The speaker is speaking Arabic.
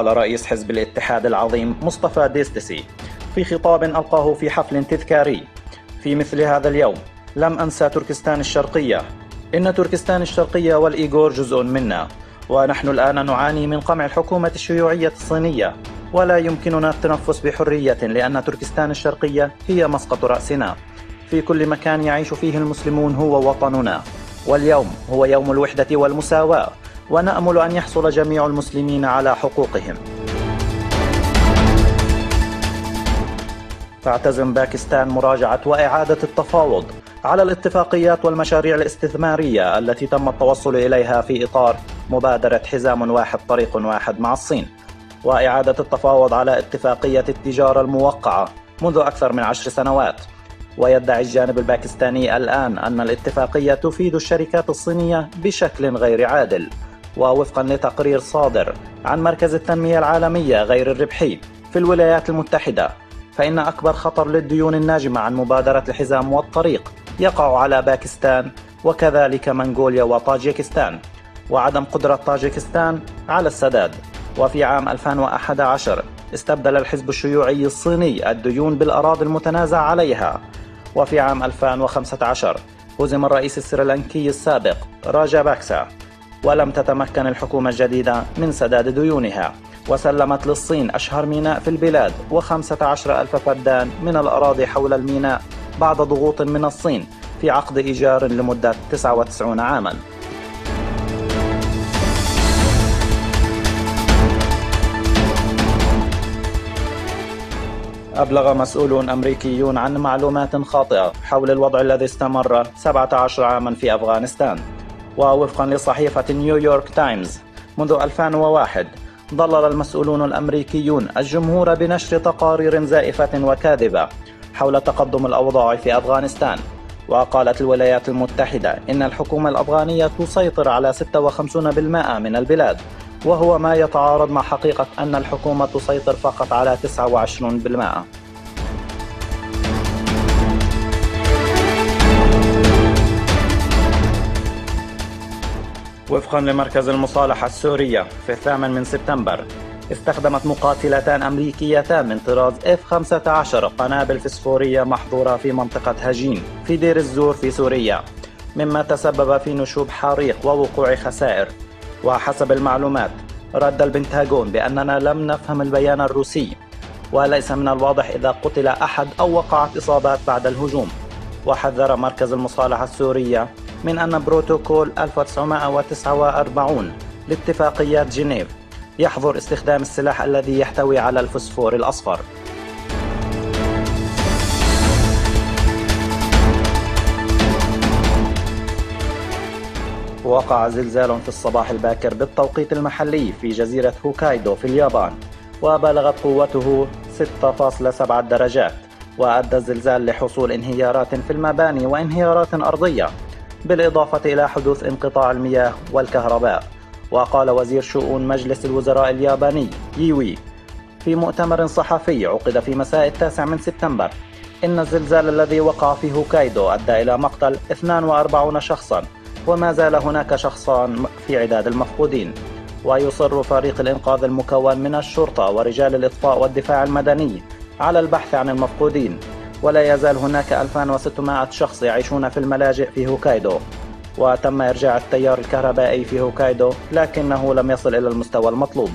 قال رئيس حزب الاتحاد العظيم مصطفى ديستسي في خطاب ألقاه في حفل تذكاري: في مثل هذا اليوم لم أنسى تركستان الشرقية. إن تركستان الشرقية والإيغور جزء منا، ونحن الآن نعاني من قمع الحكومة الشيوعية الصينية، ولا يمكننا التنفس بحرية لأن تركستان الشرقية هي مسقط رأسنا. في كل مكان يعيش فيه المسلمون هو وطننا، واليوم هو يوم الوحدة والمساواة، ونأمل أن يحصل جميع المسلمين على حقوقهم. تعتزم باكستان مراجعة وإعادة التفاوض على الاتفاقيات والمشاريع الاستثمارية التي تم التوصل إليها في إطار مبادرة حزام واحد طريق واحد مع الصين، وإعادة التفاوض على اتفاقية التجارة الموقعة منذ أكثر من 10 سنوات. ويدعي الجانب الباكستاني الآن أن الاتفاقية تفيد الشركات الصينية بشكل غير عادل. ووفقا لتقرير صادر عن مركز التنمية العالمية غير الربحي في الولايات المتحدة، فإن أكبر خطر للديون الناجمة عن مبادرة الحزام والطريق يقع على باكستان، وكذلك منغوليا وطاجيكستان، وعدم قدرة طاجيكستان على السداد. وفي عام 2011 استبدل الحزب الشيوعي الصيني الديون بالأراضي المتنازع عليها. وفي عام 2015 هزم الرئيس السريلانكي السابق راجاباكسا، ولم تتمكن الحكومة الجديدة من سداد ديونها، وسلمت للصين أشهر ميناء في البلاد و15,000 فدان من الأراضي حول الميناء بعد ضغوط من الصين في عقد إيجار لمدة 99 عاما. أبلغ مسؤولون أمريكيون عن معلومات خاطئة حول الوضع الذي استمر 17 عاما في أفغانستان. ووفقا لصحيفة نيويورك تايمز، منذ 2001 ضلل المسؤولون الأمريكيون الجمهور بنشر تقارير زائفة وكاذبة حول تقدم الأوضاع في أفغانستان. وقالت الولايات المتحدة إن الحكومة الأفغانية تسيطر على 56% من البلاد، وهو ما يتعارض مع حقيقة أن الحكومة تسيطر فقط على 29%. وفقا لمركز المصالحة السورية، في 8 سبتمبر استخدمت مقاتلتان أمريكيتان من طراز F-15 قنابل فسفورية محظورة في منطقة هجين في دير الزور في سوريا، مما تسبب في نشوب حريق ووقوع خسائر. وحسب المعلومات رد البنتاغون بأننا لم نفهم البيان الروسي، وليس من الواضح إذا قتل أحد أو وقعت إصابات بعد الهجوم. وحذر مركز المصالحة السورية من أن بروتوكول 1949 لاتفاقيات جنيف يحظر استخدام السلاح الذي يحتوي على الفسفور الأصفر. وقع زلزال في الصباح الباكر بالتوقيت المحلي في جزيرة هوكايدو في اليابان، وبلغت قوته 6.7 درجات، وأدى الزلزال لحصول انهيارات في المباني وانهيارات أرضية، بالإضافة إلى حدوث انقطاع المياه والكهرباء. وقال وزير شؤون مجلس الوزراء الياباني ييوي في مؤتمر صحفي عقد في مساء 9 سبتمبر إن الزلزال الذي وقع في هوكايدو أدى إلى مقتل 42 شخصا، وما زال هناك شخصان في عداد المفقودين. ويصر فريق الإنقاذ المكون من الشرطة ورجال الإطفاء والدفاع المدني على البحث عن المفقودين، ولا يزال هناك 2600 شخص يعيشون في الملاجئ في هوكايدو. وتم إرجاع التيار الكهربائي في هوكايدو، لكنه لم يصل إلى المستوى المطلوب.